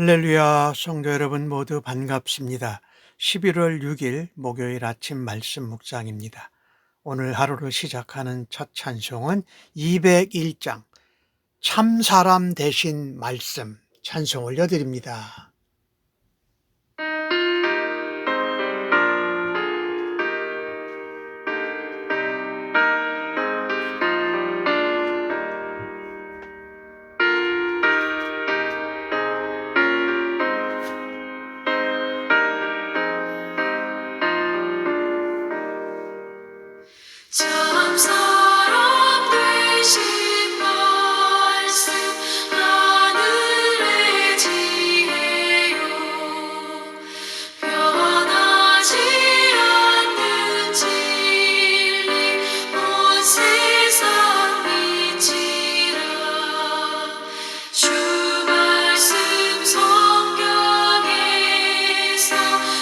할렐루야, 성도 여러분 모두 반갑습니다. 11월 6일 목요일 아침 말씀 묵상입니다. 오늘 하루를 시작하는 첫 찬송은 201장 참 사람 되신 말씀 찬송 올려드립니다. 참 사람 되신 말씀 하늘의 지혜요 변하지 않는 진리 온 세상 빛이라 주 말씀 성경에서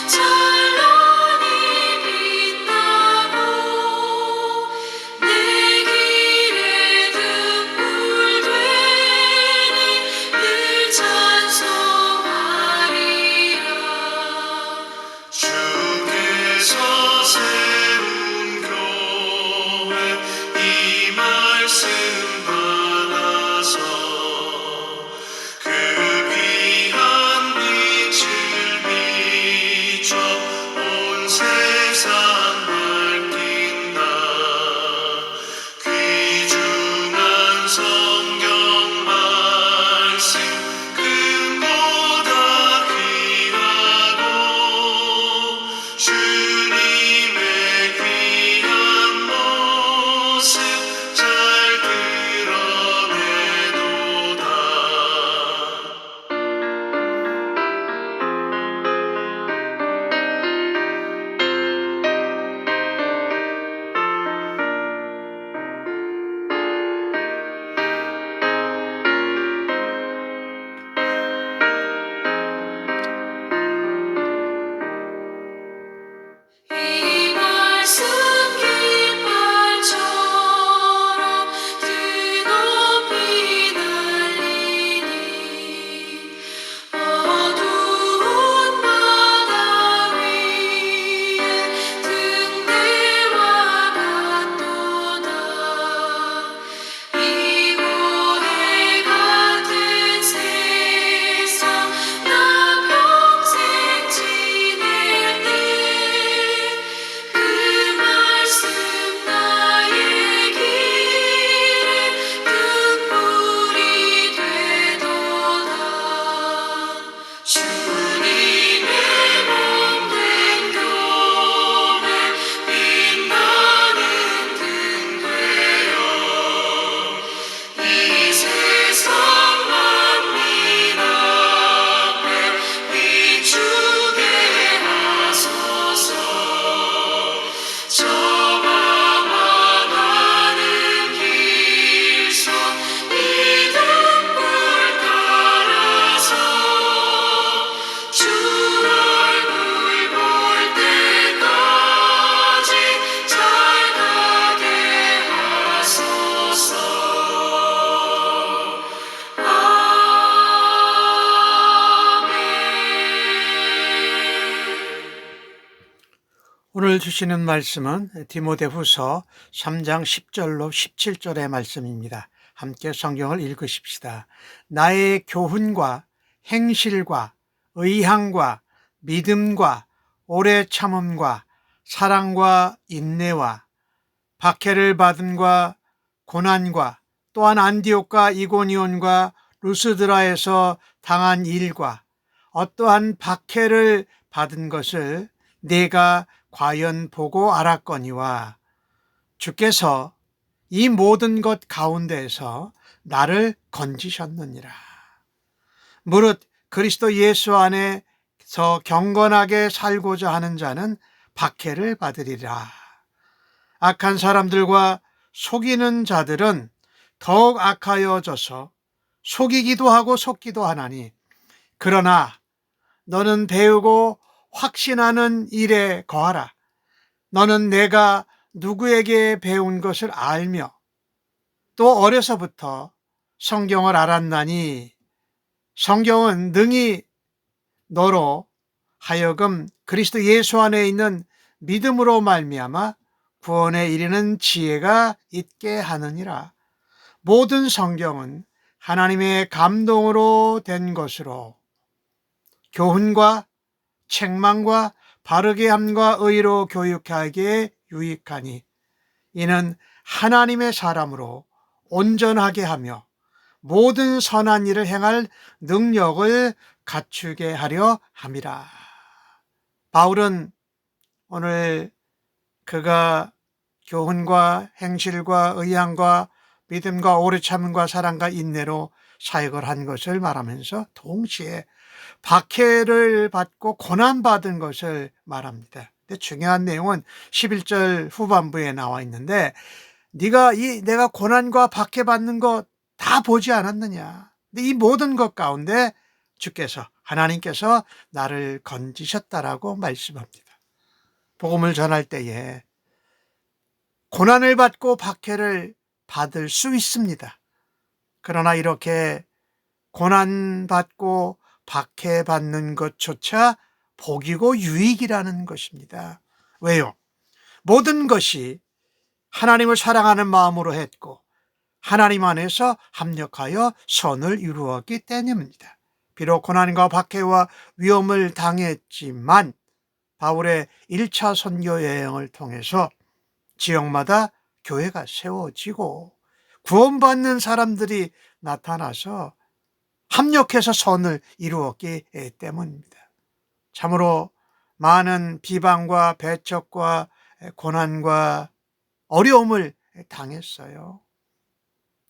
찬란히 빛나고 내 길에 등불 되니 늘 찬송하리라. 주께서 세운 교회 이 말씀 받아서 그 귀한 빛을 비춰 온 세상 밝힌다. 귀중한 성경 말씀 금보다 귀하고 주님의 귀한 모습 잘 드러내도다. 이 말씀 깃발처럼 드높이 날리니 어두운 바다 위에 등대와 같도다. 이 고해 같은 세상 나 평생 지낼 때 그 말씀 나의 길에 등불이 되도다. 주님의 몸된 교회 빛나는 등 되어 이 세상 만민 앞에 비추게 하소서. 저 방황하는 길선 이 등불 따라서 주 얼굴 볼 때까지 잘 가게 하소서. 아멘. 오늘 주시는 말씀은 디모데후서 3장 10절로 17절의 말씀입니다. 함께 성경을 읽으십시다. 나의 교훈과 행실과 의향과 믿음과 오래 참음과 사랑과 인내와 박해를 받음과 고난과 또한 안디옥과 이고니온과 루스드라에서 당한 일과 어떠한 박해를 받은 것을 내가 과연 보고 알았거니와 주께서 이 모든 것 가운데에서 나를 건지셨느니라. 무릇 그리스도 예수 안에서 경건하게 살고자 하는 자는 박해를 받으리라. 악한 사람들과 속이는 자들은 더욱 악하여져서 속이기도 하고 속기도 하나니 그러나 너는 배우고 확신하는 일에 거하라. 너는 내가 누구에게 배운 것을 알며 또 어려서부터 성경을 알았나니 성경은 능히 너로 하여금 그리스도 예수 안에 있는 믿음으로 말미암아 구원에 이르는 지혜가 있게 하느니라. 모든 성경은 하나님의 감동으로 된 것으로 교훈과 책망과 바르게 함과 의로 교육하기에 유익하니 이는 하나님의 사람으로 온전하게 하며 모든 선한 일을 행할 능력을 갖추게 하려 함이라. 바울은 오늘 그가 교훈과 행실과 의향과 믿음과 오래 참음과 사랑과 인내로 사역을 한 것을 말하면서 동시에 박해를 받고 고난받은 것을 말합니다. 근데 중요한 내용은 11절 후반부에 나와 있는데 내가 고난과 박해받는 것 다 보지 않았느냐. 근데 이 모든 것 가운데 하나님께서 나를 건지셨다라고 말씀합니다. 복음을 전할 때에 고난을 받고 박해를 받을 수 있습니다. 그러나 이렇게 고난받고 박해받는 것조차 복이고 유익이라는 것입니다. 왜요? 모든 것이 하나님을 사랑하는 마음으로 했고 하나님 안에서 합력하여 선을 이루었기 때문입니다. 비록 고난과 박해와 위험을 당했지만 바울의 1차 선교 여행을 통해서 지역마다 교회가 세워지고 구원받는 사람들이 나타나서 합력해서 선을 이루었기 때문입니다. 참으로 많은 비방과 배척과 고난과 어려움을 당했어요.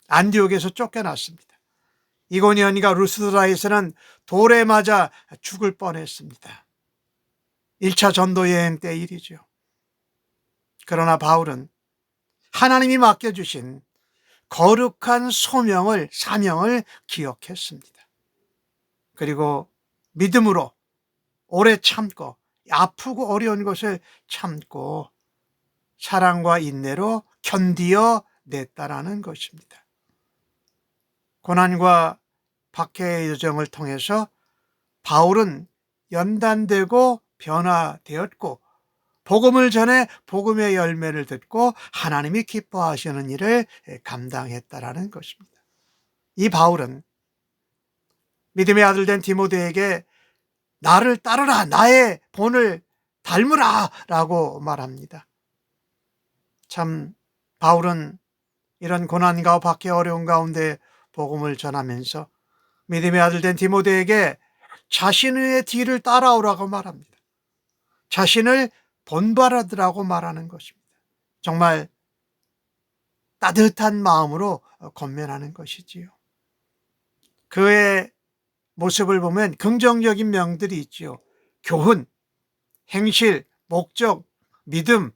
안디옥에서 쫓겨났습니다. 이고니온과 루스드라에서는 돌에 맞아 죽을 뻔했습니다. 1차 전도 여행 때 일이죠. 그러나 바울은 하나님이 맡겨주신 거룩한 사명을 기억했습니다. 그리고 믿음으로 오래 참고 아프고 어려운 것을 참고 사랑과 인내로 견디어 냈다라는 것입니다. 고난과 박해의 여정을 통해서 바울은 연단되고 변화되었고 복음을 전해 복음의 열매를 듣고 하나님이 기뻐하시는 일을 감당했다라는 것입니다. 이 바울은 믿음의 아들 된 디모데에게 나를 따르라, 나의 본을 닮으라 라고 말합니다. 참 바울은 이런 고난과 박해 어려운 가운데 복음을 전하면서 믿음의 아들 된 디모데에게 자신의 뒤를 따라오라고 말합니다. 자신을 본받으라고 말하는 것입니다. 정말 따뜻한 마음으로 권면하는 것이지요. 그의 모습을 보면 긍정적인 명들이 있지요. 교훈, 행실, 목적, 믿음,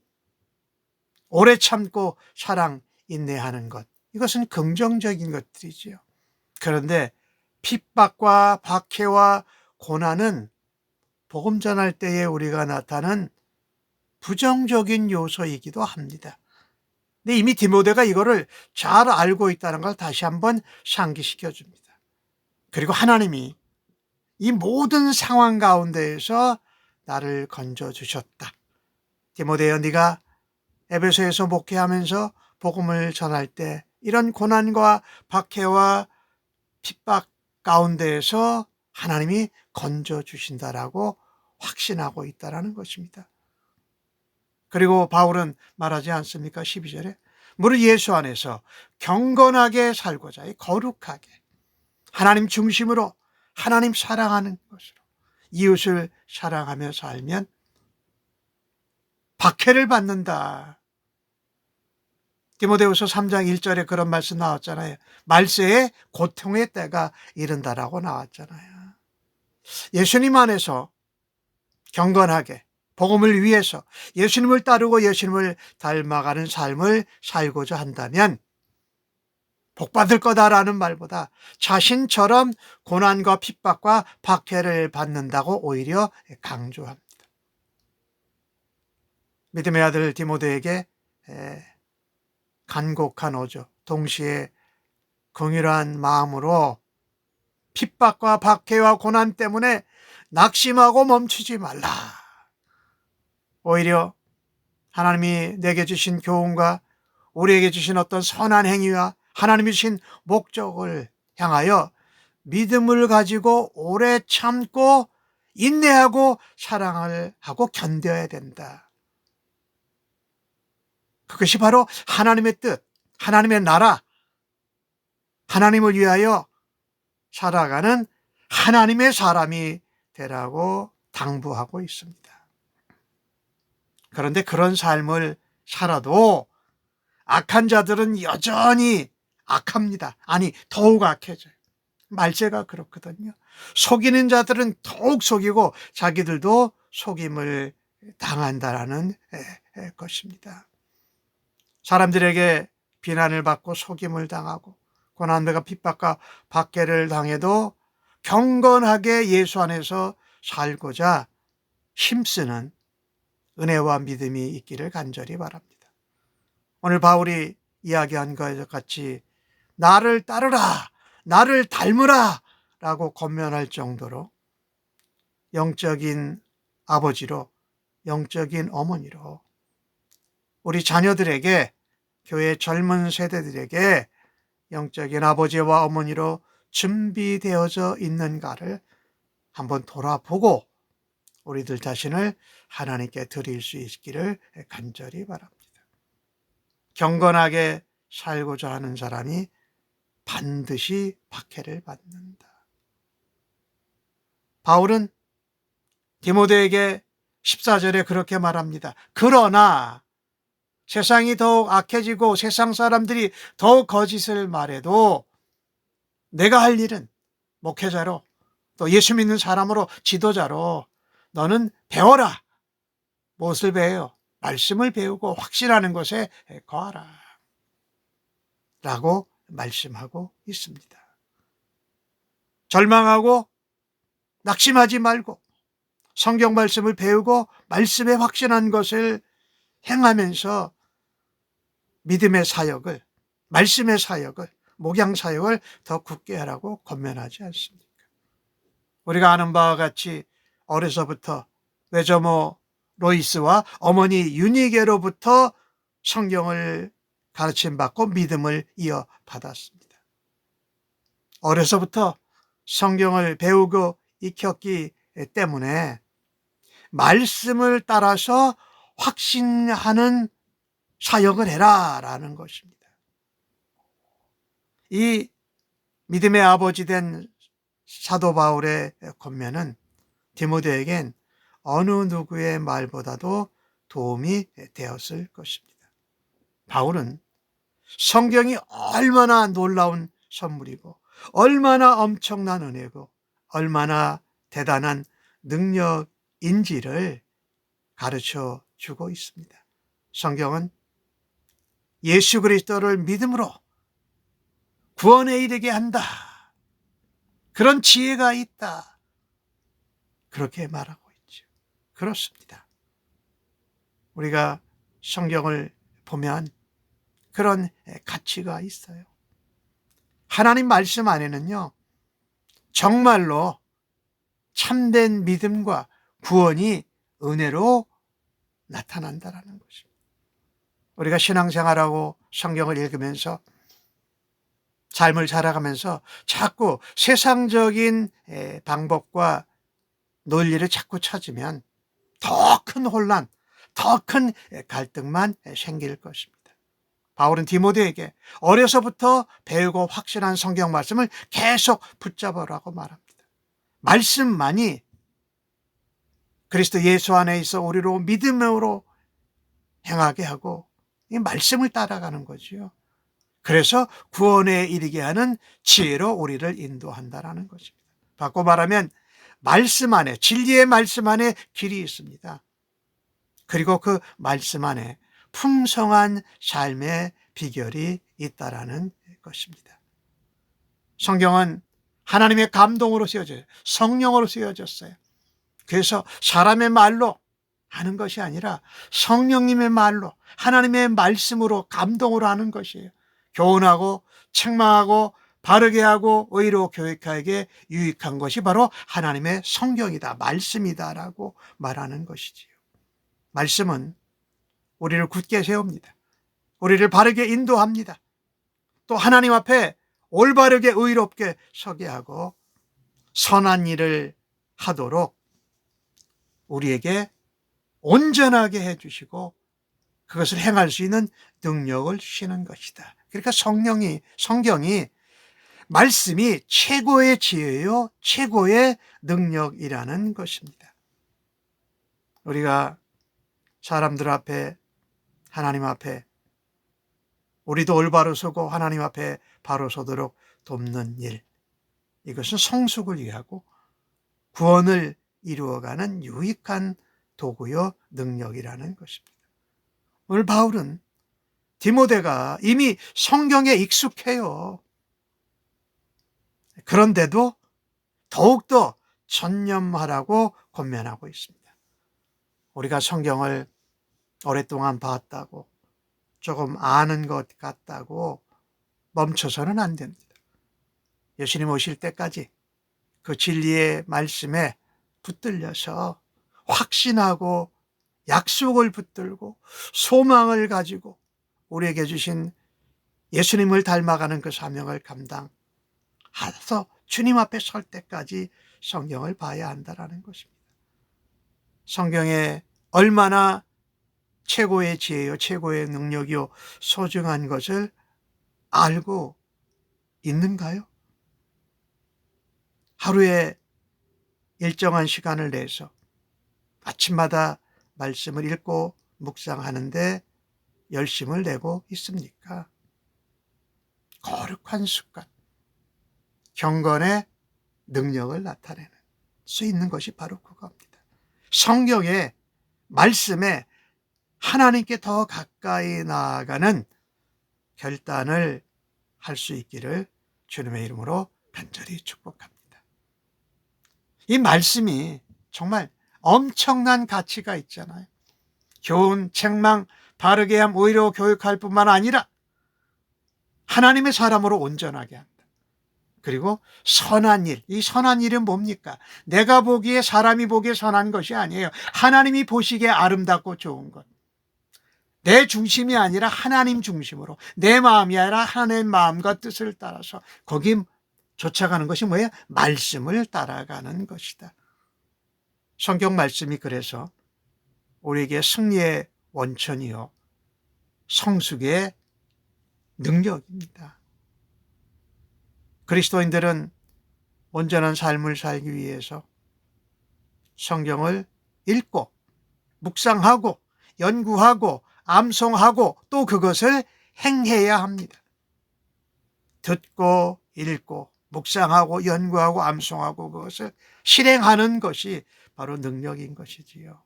오래 참고 사랑, 인내하는 것. 이것은 긍정적인 것들이지요. 그런데 핍박과 박해와 고난은 복음 전할 때에 우리가 나타난 부정적인 요소이기도 합니다. 근데 이미 디모데가 이거를 잘 알고 있다는 걸 다시 한번 상기시켜 줍니다. 그리고 하나님이 이 모든 상황 가운데에서 나를 건져주셨다. 디모데여, 네가 에베소에서 목회하면서 복음을 전할 때 이런 고난과 박해와 핍박 가운데에서 하나님이 건져주신다라고 확신하고 있다라는 것입니다. 그리고 바울은 말하지 않습니까? 12절에 무릇 예수 안에서 경건하게 살고자 거룩하게 하나님 중심으로 하나님 사랑하는 것으로 이웃을 사랑하며 살면 박해를 받는다. 디모데후서 3장 1절에 그런 말씀 나왔잖아요. 말세에 고통의 때가 이른다라고 나왔잖아요. 예수님 안에서 경건하게 복음을 위해서 예수님을 따르고 예수님을 닮아가는 삶을 살고자 한다면 복받을 거다라는 말보다 자신처럼 고난과 핍박과 박해를 받는다고 오히려 강조합니다. 믿음의 아들 디모데에게 간곡한 어조, 동시에 긍휼한 마음으로 핍박과 박해와 고난 때문에 낙심하고 멈추지 말라. 오히려 하나님이 내게 주신 교훈과 우리에게 주신 어떤 선한 행위와 하나님이 주신 목적을 향하여 믿음을 가지고 오래 참고 인내하고 사랑을 하고 견뎌야 된다. 그것이 바로 하나님의 뜻, 하나님의 나라, 하나님을 위하여 살아가는 하나님의 사람이 되라고 당부하고 있습니다. 그런데 그런 삶을 살아도 악한 자들은 여전히 악합니다. 아니, 더욱 악해져요. 말세가 그렇거든요. 속이는 자들은 더욱 속이고 자기들도 속임을 당한다라는 것입니다. 사람들에게 비난을 받고 속임을 당하고 고난과 핍박과 박해를 당해도 경건하게 예수 안에서 살고자 힘쓰는 은혜와 믿음이 있기를 간절히 바랍니다. 오늘 바울이 이야기한 것과 같이 나를 따르라, 나를 닮으라 라고 권면할 정도로 영적인 아버지로, 영적인 어머니로 우리 자녀들에게, 교회 젊은 세대들에게 영적인 아버지와 어머니로 준비되어져 있는가를 한번 돌아보고 우리들 자신을 하나님께 드릴 수 있기를 간절히 바랍니다. 경건하게 살고자 하는 사람이 반드시 박해를 받는다. 바울은 디모데에게 14절에 그렇게 말합니다. 그러나 세상이 더욱 악해지고 세상 사람들이 더욱 거짓을 말해도 내가 할 일은 목회자로 또 예수 믿는 사람으로 지도자로 너는 배워라. 무엇을 배워요? 말씀을 배우고 확신하는 것에 거하라. 라고 말씀하고 있습니다. 절망하고 낙심하지 말고 성경 말씀을 배우고 말씀에 확신한 것을 행하면서 믿음의 사역을, 말씀의 사역을, 목양 사역을 더 굳게 하라고 권면하지 않습니까? 우리가 아는 바와 같이 어려서부터 외조모 로이스와 어머니 유니게로부터 성경을 가르침받고 믿음을 이어받았습니다. 어려서부터 성경을 배우고 익혔기 때문에 말씀을 따라서 확신하는 사역을 해라 라는 것입니다. 이 믿음의 아버지 된 사도 바울의 권면은 디모데에겐 어느 누구의 말보다도 도움이 되었을 것입니다. 바울은 성경이 얼마나 놀라운 선물이고 얼마나 엄청난 은혜고 얼마나 대단한 능력인지를 가르쳐 주고 있습니다. 성경은 예수 그리스도를 믿음으로 구원에 이르게 한다. 그런 지혜가 있다. 그렇게 말하고 있죠. 그렇습니다. 우리가 성경을 보면 그런 가치가 있어요. 하나님 말씀 안에는요, 정말로 참된 믿음과 구원이 은혜로 나타난다라는 것입니다. 우리가 신앙생활하고 성경을 읽으면서 삶을 살아가면서 자꾸 세상적인 방법과 논리를 자꾸 찾으면 더 큰 혼란, 더 큰 갈등만 생길 것입니다. 바울은 디모데에게 어려서부터 배우고 확신한 성경 말씀을 계속 붙잡으라고 말합니다. 말씀만이 그리스도 예수 안에 있어 우리로 믿음으로 행하게 하고 이 말씀을 따라가는 거지요. 그래서 구원에 이르게 하는 지혜로 우리를 인도한다라는 것입니다. 바꿔 말하면 말씀 안에, 진리의 말씀 안에 길이 있습니다. 그리고 그 말씀 안에 풍성한 삶의 비결이 있다라는 것입니다. 성경은 하나님의 감동으로 쓰여져요. 성령으로 쓰여졌어요. 그래서 사람의 말로 하는 것이 아니라 성령님의 말로 하나님의 말씀으로 감동으로 하는 것이에요. 교훈하고 책망하고 바르게 하고 의로 교육하게 유익한 것이 바로 하나님의 성경이다, 말씀이다라고 말하는 것이지요. 말씀은 우리를 굳게 세웁니다. 우리를 바르게 인도합니다. 또 하나님 앞에 올바르게 의롭게 서게 하고 선한 일을 하도록 우리에게 온전하게 해주시고 그것을 행할 수 있는 능력을 주시는 것이다. 그러니까 성경이 말씀이 최고의 지혜요, 최고의 능력이라는 것입니다. 우리가 사람들 앞에, 하나님 앞에 우리도 올바로 서고 하나님 앞에 바로 서도록 돕는 일, 이것은 성숙을 위하고 구원을 이루어가는 유익한 도구요 능력이라는 것입니다. 오늘 바울은 디모데가 이미 성경에 익숙해요. 그런데도 더욱더 전념하라고 권면하고 있습니다. 우리가 성경을 오랫동안 봤다고, 조금 아는 것 같다고 멈춰서는 안 됩니다. 예수님 오실 때까지 그 진리의 말씀에 붙들려서 확신하고 약속을 붙들고 소망을 가지고 우리에게 주신 예수님을 닮아가는 그 사명을 감당해서 주님 앞에 설 때까지 성경을 봐야 한다는 것입니다. 성경에 얼마나 최고의 지혜요, 최고의 능력이요, 소중한 것을 알고 있는가요? 하루에 일정한 시간을 내서 아침마다 말씀을 읽고 묵상하는데 열심을 내고 있습니까? 거룩한 습관, 경건의 능력을 나타내는 수 있는 것이 바로 그겁니다. 성경의 말씀에 하나님께 더 가까이 나아가는 결단을 할 수 있기를 주님의 이름으로 간절히 축복합니다. 이 말씀이 정말 엄청난 가치가 있잖아요. 교훈, 책망, 바르게 함, 의로 교육할 뿐만 아니라 하나님의 사람으로 온전하게 한다. 그리고 선한 일, 이 선한 일은 뭡니까? 내가 보기에, 사람이 보기에 선한 것이 아니에요. 하나님이 보시기에 아름답고 좋은 것. 내 중심이 아니라 하나님 중심으로, 내 마음이 아니라 하나님의 마음과 뜻을 따라서 거기 쫓아가는 것이 뭐예요? 말씀을 따라가는 것이다. 성경 말씀이 그래서 우리에게 승리의 원천이요, 성숙의 능력입니다. 그리스도인들은 온전한 삶을 살기 위해서 성경을 읽고 묵상하고 연구하고 암송하고 또 그것을 행해야 합니다. 듣고 읽고 묵상하고 연구하고 암송하고 그것을 실행하는 것이 바로 능력인 것이지요.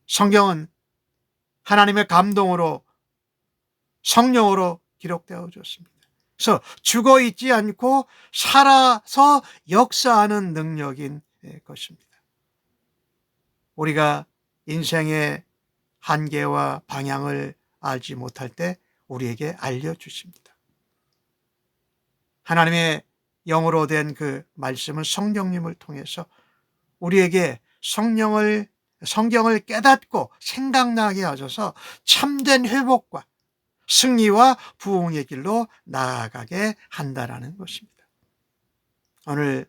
성경은 하나님의 감동으로 성령으로 기록되어 졌습니다. 그래서 죽어 있지 않고 살아서 역사하는 능력인 것입니다. 우리가 인생의 한계와 방향을 알지 못할 때 우리에게 알려주십니다. 하나님의 영으로 된 그 말씀은 성령님을 통해서 우리에게 성경을 깨닫고 생각나게 하셔서 참된 회복과 승리와 부흥의 길로 나아가게 한다라는 것입니다. 오늘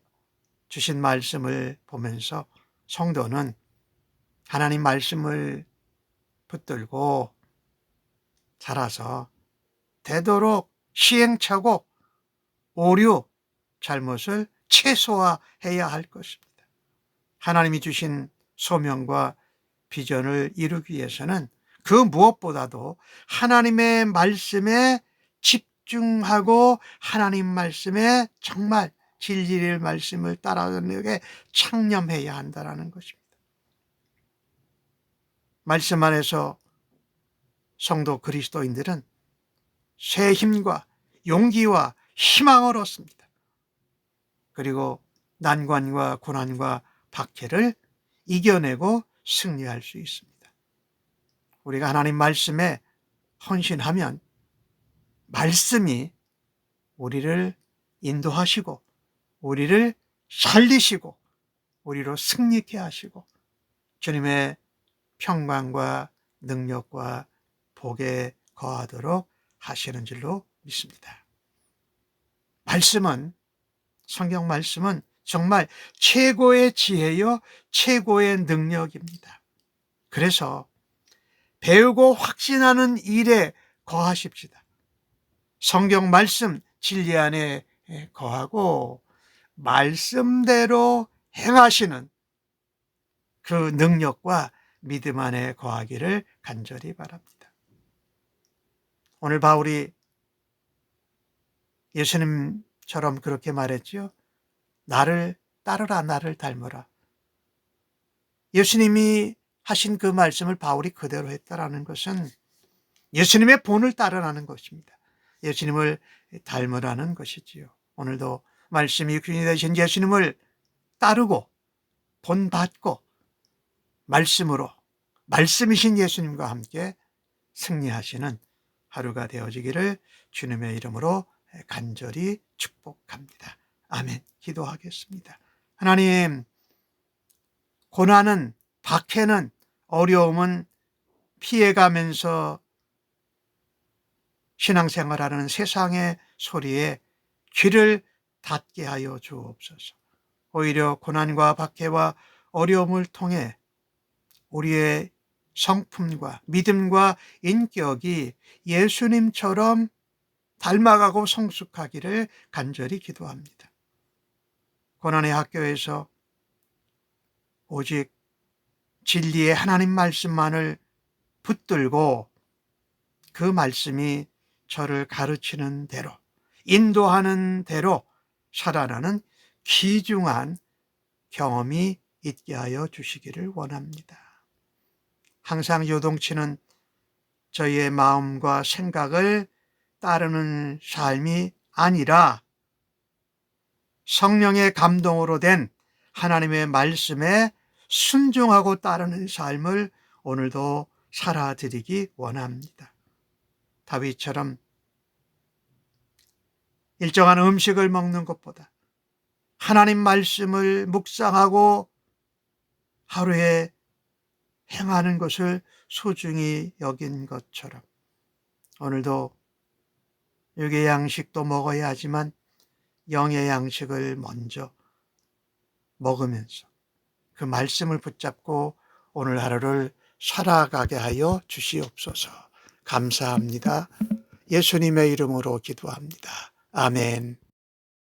주신 말씀을 보면서 성도는 하나님 말씀을 붙들고 자라서 되도록 시행착오, 오류, 잘못을 최소화해야 할 것입니다. 하나님이 주신 소명과 비전을 이루기 위해서는 그 무엇보다도 하나님의 말씀에 집중하고 하나님 말씀에 정말 진리의 말씀을 따라가는 게 창념해야 한다는 것입니다. 말씀 안에서 성도 그리스도인들은 새 힘과 용기와 희망을 얻습니다. 그리고 난관과 고난과 박해를 이겨내고 승리할 수 있습니다. 우리가 하나님 말씀에 헌신하면 말씀이 우리를 인도하시고 우리를 살리시고 우리로 승리케 하시고 주님의 평강과 능력과 복에 거하도록 하시는 줄로 믿습니다. 말씀은, 성경 말씀은 정말 최고의 지혜요 최고의 능력입니다. 그래서 배우고 확신하는 일에 거하십시다. 성경 말씀 진리 안에 거하고 말씀대로 행하시는 그 능력과 믿음 안에 거하기를 간절히 바랍니다. 오늘 바울이 예수님처럼 그렇게 말했죠. 나를 따르라, 나를 닮으라. 예수님이 하신 그 말씀을 바울이 그대로 했다라는 것은 예수님의 본을 따르라는 것입니다. 예수님을 닮으라는 것이지요. 오늘도 말씀이 귀인이 되신 예수님을 따르고 본받고 말씀으로, 말씀이신 예수님과 함께 승리하시는 하루가 되어지기를 주님의 이름으로 간절히 축복합니다. 아멘. 기도하겠습니다. 하나님, 고난은, 박해는, 어려움은 피해가면서 신앙생활하는 세상의 소리에 귀를 닫게 하여 주옵소서. 오히려 고난과 박해와 어려움을 통해 우리의 성품과 믿음과 인격이 예수님처럼 닮아가고 성숙하기를 간절히 기도합니다. 고난의 학교에서 오직 진리의 하나님 말씀만을 붙들고 그 말씀이 저를 가르치는 대로, 인도하는 대로 살아나는 귀중한 경험이 있게 하여 주시기를 원합니다. 항상 요동치는 저희의 마음과 생각을 따르는 삶이 아니라 성령의 감동으로 된 하나님의 말씀에 순종하고 따르는 삶을 오늘도 살아드리기 원합니다. 다윗처럼 일정한 음식을 먹는 것보다 하나님 말씀을 묵상하고 하루에 행하는 것을 소중히 여긴 것처럼 오늘도 육의 양식도 먹어야 하지만 영의 양식을 먼저 먹으면서 그 말씀을 붙잡고 오늘 하루를 살아가게 하여 주시옵소서. 감사합니다. 예수님의 이름으로 기도합니다. 아멘.